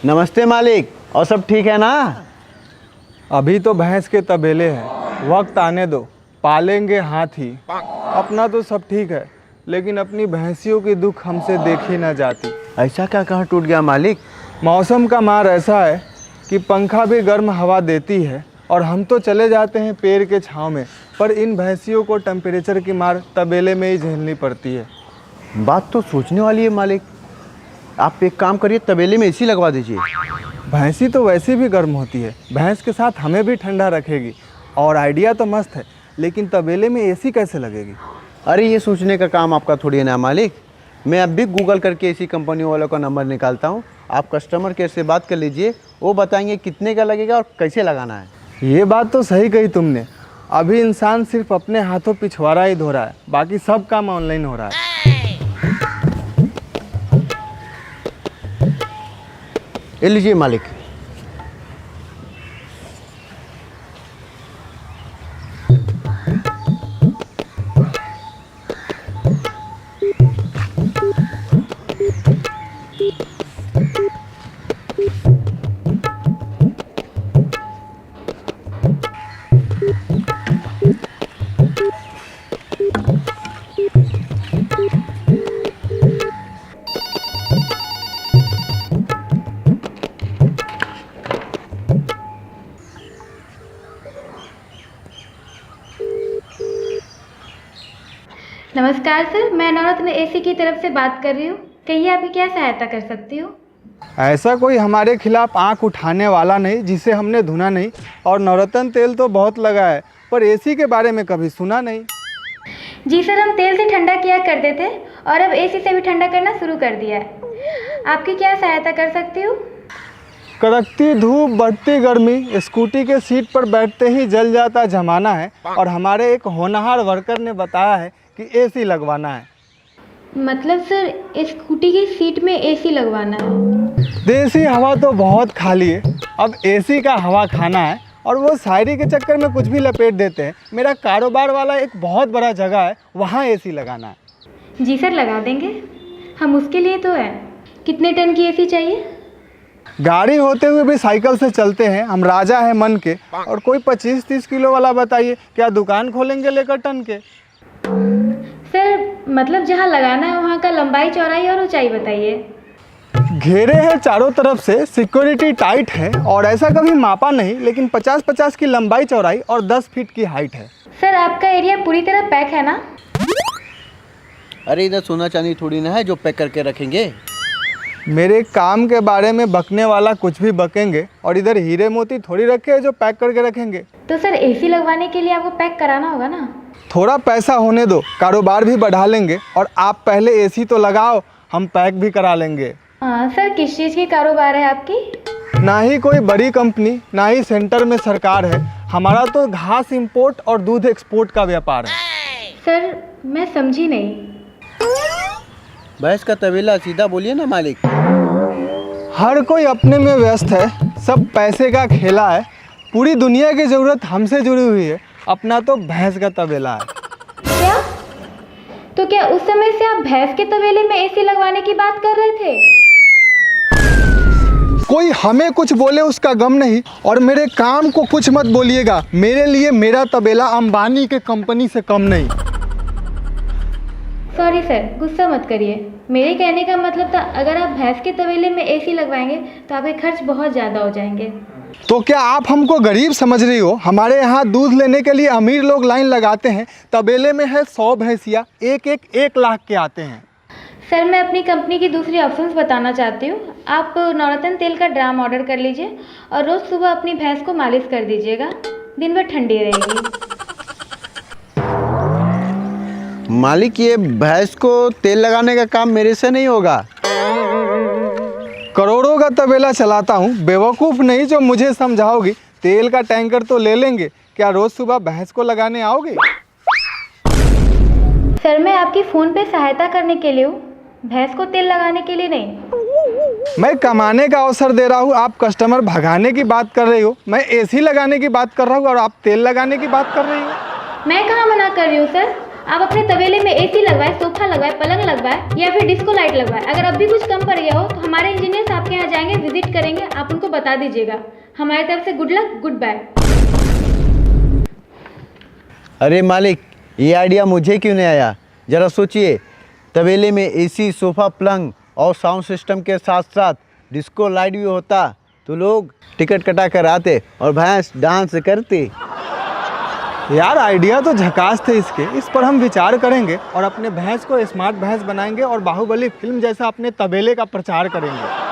नमस्ते मालिक, और सब ठीक है ना? अभी तो भैंस के तबेले हैं, वक्त आने दो, पालेंगे हाथी। अपना तो सब ठीक है, लेकिन अपनी भैंसियों की दुख हमसे देखी ना जाती। ऐसा क्या कहाँ टूट गया मालिक? मौसम का मार ऐसा है कि पंखा भी गर्म हवा देती है और हम तो चले जाते हैं पेड़ के छांव में, पर इन भैंसियों को टेम्परेचर की मार तबेले में ही झेलनी पड़ती है। बात तो सोचने वाली है मालिक। आप एक काम करिए, तबेले में एसी लगवा दीजिए। भैंसी तो वैसे भी गर्म होती है, भैंस के साथ हमें भी ठंडा रखेगी। और आइडिया तो मस्त है, लेकिन तबेले में एसी कैसे लगेगी? अरे ये सोचने का काम आपका थोड़ी है ना मालिक। मैं अब भी गूगल करके एसी कंपनी वालों का नंबर निकालता हूँ। आप कस्टमर केयर से बात कर लीजिए, वो बताएंगे कितने का लगेगा और कैसे लगाना है। ये बात तो सही कही तुमने। अभी इंसान सिर्फ अपने हाथों पिछवाड़ा ही धो रहा है, बाकी सब काम ऑनलाइन हो रहा है। ये लीजिए मालिक। नमस्कार सर, मैं नवरत्न एसी की तरफ से बात कर रही हूँ। कहिए आपकी क्या सहायता कर सकती हूँ? ऐसा कोई हमारे खिलाफ आंख उठाने वाला नहीं जिसे हमने धुना नहीं। और नवरत्न तेल तो बहुत लगा है, पर एसी के बारे में कभी सुना नहीं। जी सर, हम तेल से ठंडा किया करते थे और अब एसी से भी ठंडा करना शुरू कर दिया है। आपकी क्या सहायता कर सकती हूँ? कड़कती धूप, बढ़ती गर्मी, स्कूटी के सीट पर बैठते ही जल जाता जमाना है, और हमारे एक होनहार वर्कर ने बताया है कि एसी लगवाना है। मतलब सर, स्कूटी की सीट में एसी लगवाना है? देसी हवा तो बहुत खाली है, अब एसी का हवा खाना है। और वो शायरी के चक्कर में कुछ भी लपेट देते हैं। मेरा कारोबार वाला एक बहुत बड़ा जगह है, वहाँ एसी लगाना है। जी सर, लगा देंगे, हम उसके लिए तो है। कितने टन की एसी चाहिए? गाड़ी होते हुए भी साइकिल से चलते हैं, हम राजा हैं मन के। और कोई 25-30 किलो वाला बताइए, क्या दुकान खोलेंगे लेकर टन के? सर मतलब जहाँ लगाना है वहाँ का लंबाई, चौड़ाई और ऊंचाई बताइए। घेरे हैं चारों तरफ से, सिक्योरिटी टाइट है, और ऐसा कभी मापा नहीं, लेकिन 50-50 की लंबाई चौड़ाई और 10 फीट की हाइट है। सर आपका एरिया पूरी तरह पैक है ना? अरे इधर सोना चांदी थोड़ी ना है जो पैक करके रखेंगे। मेरे काम के बारे में बकने वाला कुछ भी बकेंगे, और इधर हीरे मोती थोड़ी रखे हैं जो पैक करके रखेंगे। तो सर एसी लगवाने के लिए आपको पैक कराना होगा ना? थोड़ा पैसा होने दो, कारोबार भी बढ़ा लेंगे। और आप पहले एसी तो लगाओ, हम पैक भी करा लेंगे। हाँ सर, किस चीज़ की कारोबार है आपकी? ना ही कोई बड़ी कंपनी, ना ही सेंटर में सरकार है। हमारा तो घास इंपोर्ट और दूध एक्सपोर्ट का व्यापार है। सर मैं समझी नहीं। भैंस का तबेला सीधा बोलिए ना मालिक। हर कोई अपने में व्यस्त है, सब पैसे का खेला है। पूरी दुनिया की ज़रूरत हमसे जुड़ी हुई है, अपना तो भैंस का तबेला है। क्या? तो क्या उस समय से आप भैंस के तबेले में एसी लगवाने की बात कर रहे थे? कोई हमें कुछ बोले उसका गम नहीं, और मेरे काम को कुछ मत बोलिएगा। मेरे लिए मेरा तबेला अंबानी के कंपनी से कम नहीं। सॉरी सर, गुस्सा मत करिए। मेरे कहने का मतलब था, अगर आप भैंस के तबेले में एसी लगवाएंगे तो आपके खर्च बहुत ज़्यादा हो जाएंगे। तो क्या आप हमको गरीब समझ रही हो? हमारे यहाँ दूध लेने के लिए अमीर लोग लाइन लगाते हैं। तबेले में है 100 भैंसिया, एक लाख के आते हैं। सर मैं अपनी कंपनी की दूसरी ऑप्शंस बताना चाहती हूँ। आप नवरत्न तेल का ड्राम ऑर्डर कर लीजिए और रोज़ सुबह अपनी भैंस को मालिश कर दीजिएगा, दिन भर ठंडी रहेगी। मालिक ये भैंस को तेल लगाने का काम मेरे से नहीं होगा। करोड़ों का तबेला चलाता हूँ, बेवकूफ़ नहीं जो मुझे समझाओगी। तेल का टैंकर तो ले लेंगे, क्या रोज़ सुबह भैंस को लगाने आओगे? सर मैं आपकी फ़ोन पे सहायता करने के लिए हूँ, भैंस को तेल लगाने के लिए नहीं। मैं कमाने का अवसर दे रहा हूँ, आप कस्टमर भगाने की बात कर रही हो। मैं एसी लगाने की बात कर रहा हूँ और आप तेल लगाने की बात कर रही हो। मैं कहाँ मना कर रही हूँ सर। आप अपने तबेले में एसी लगवाए, सोफा लगवाए, पलंग लगवाए या फिर डिस्को लाइट लगवाए। अगर अब भी कुछ कम पड़ गया हो तो हमारे इंजीनियर्स आपके यहाँ जाएंगे, विजिट करेंगे, आप उनको बता दीजिएगा। हमारी तरफ से गुड लक, गुड बाय। अरे मालिक, ये आइडिया मुझे क्यों नहीं आया? ज़रा सोचिए, तबेले में एसी, सोफ़ा, पलंग और साउंड सिस्टम के साथ साथ डिस्को लाइट भी होता तो लोग टिकट कटा कर आते और भैंस डांस करती। यार आइडिया तो झकास थे इसके, इस पर हम विचार करेंगे और अपने भैंस को स्मार्ट भैंस बनाएंगे और बाहुबली फिल्म जैसा अपने तबेले का प्रचार करेंगे।